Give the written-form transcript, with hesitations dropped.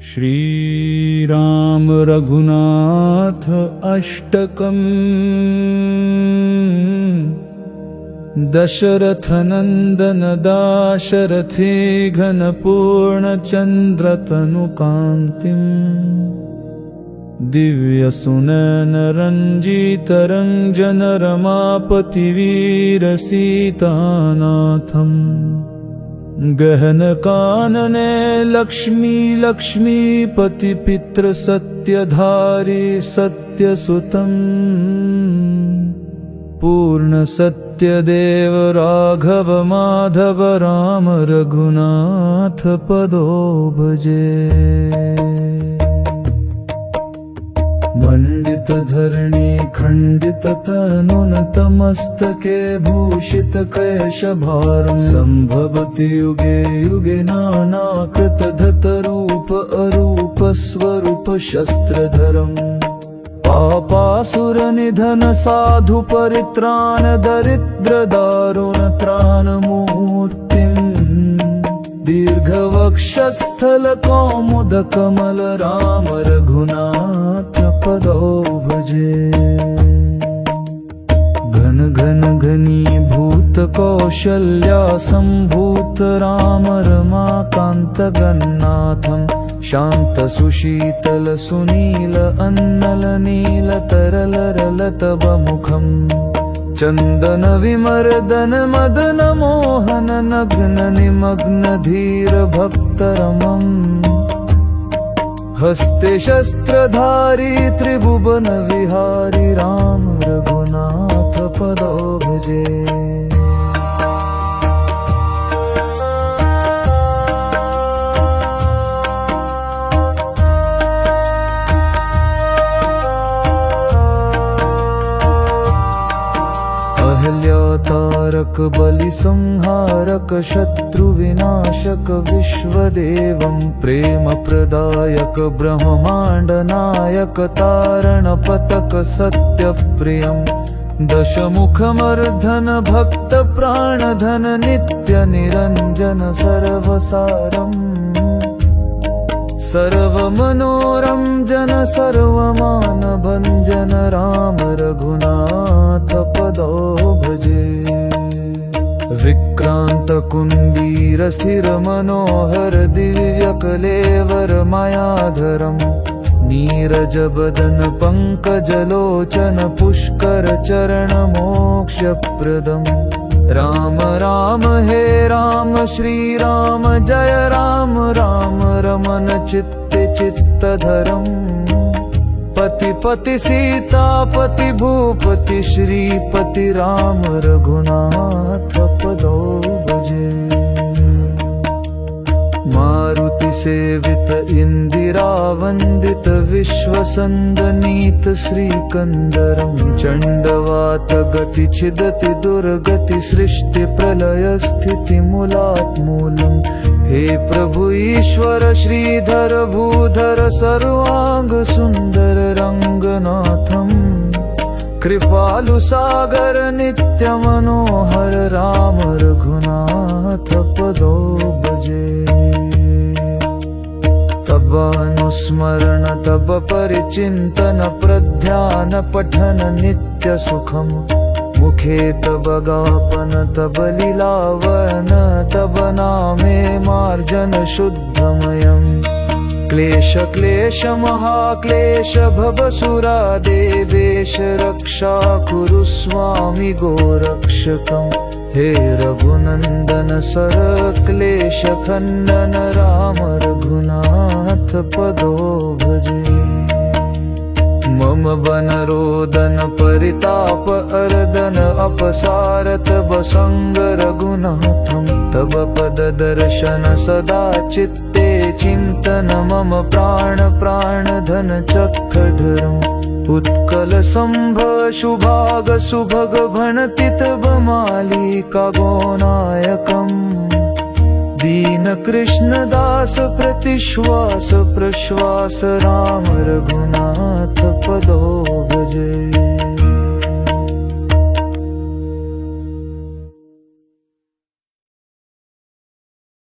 श्रीराम रघुनाथ अष्टकम् दशरथ नंदन दाशरथे घनपूर्ण चंद्रतनुकान्तिम् दिव्य सुनयन रंजित रंजन रमापति वीर सीतानाथम् गहन कानने लक्ष्मी लक्ष्मीपति पितृ सत्यधारी सत्यसुतम् पूर्ण सत्यदेव राघव माधव राम रघुनाथ पदो भजे। मंडित धरणी खंडित तनुनतमस्तके भूषित कैशभारं संभवति युगे युगे नानाकृत धतरूप अरूप स्वरूप शस्त्रधरम् पापासुर निधन साधु परित्राण दरिद्र दारुण त्राण मूर्तिम् दीर्घवक्षस्थल कौमुद कमल राम रघुनाथ पदो भजे। घन घन घनीभूत कौशल्या संभूत राम रमाकान्त गन्नाथम् शांत सुशीतल सुनील अन्नल नील तरल रलतव मुखम् चंदन विमर्दन मदन मोहन नग्न निमग्न धीर भक्तरमम् हस्ते शस्त्रधारी त्रिभुवन विहारी राम रघुनाथ पदो भजे। तारक बलि संहारक शत्रु विनाशक विश्वदेवं प्रेम प्रदायक ब्रह्मांड नायक तारण पतक सत्य प्रियं दशमुख मर्धन भक्त प्राणधन नित्य निरंजन सर्वसारम् सर्व मनोरंजन सर्वमान भंजन राम रघुनाथ पदो भजे। विक्रांत कुंडीर स्थिर मनोहर दिव्य कलेवर मायाधरम् नीरज बदन पंकज लोचन पुष्कर चरण मोक्ष प्रदम् राम राम हे राम श्री राम जय राम राम रमन चित्ते चित्तधरम् पति पति सीतापति भूपति श्रीपति राम रघुनाथ पदो भजे। मारुति सेवित इंदिरा वंदित विश्वसंदनीत श्रीकंदरम् चंडवात गति छिदति दुर्गति सृष्टि प्रलय स्थिति मूलात् मूलम् हे प्रभु ईश्वर श्रीधर भूधर सर्वांग सुंदर रंगनाथम् कृपालु सागर नित्य मनोहर राम रघुनाथ पदो भजे। तब अनुस्मरण तब परिचिंतन प्रध्यान पठन नित्य सुखम् मुखे तब गापन तब लीलावन तब नामे मार्जन शुद्धमयम् क्लेश क्लेश महाक्लेश भवसुरा देवेश रक्षा कुरु स्वामी गोरक्षकम् हे रघुनंदन सर क्लेश खंडन राम रघुनाथ पदो भजे। मम बन रोदन परिताप अर्दन अपसारत बसंग रघुनाथम् तब पद दर्शन सदा चित्ते चिंतन मम प्राण प्राण धन चक्रधरम् उत्कल संभ शुभाग सुभग भणतित बमालिका गोनायकम् दीन कृष्ण दास प्रतिश्वास प्रश्वास राम रघुनाथ पदो भजे।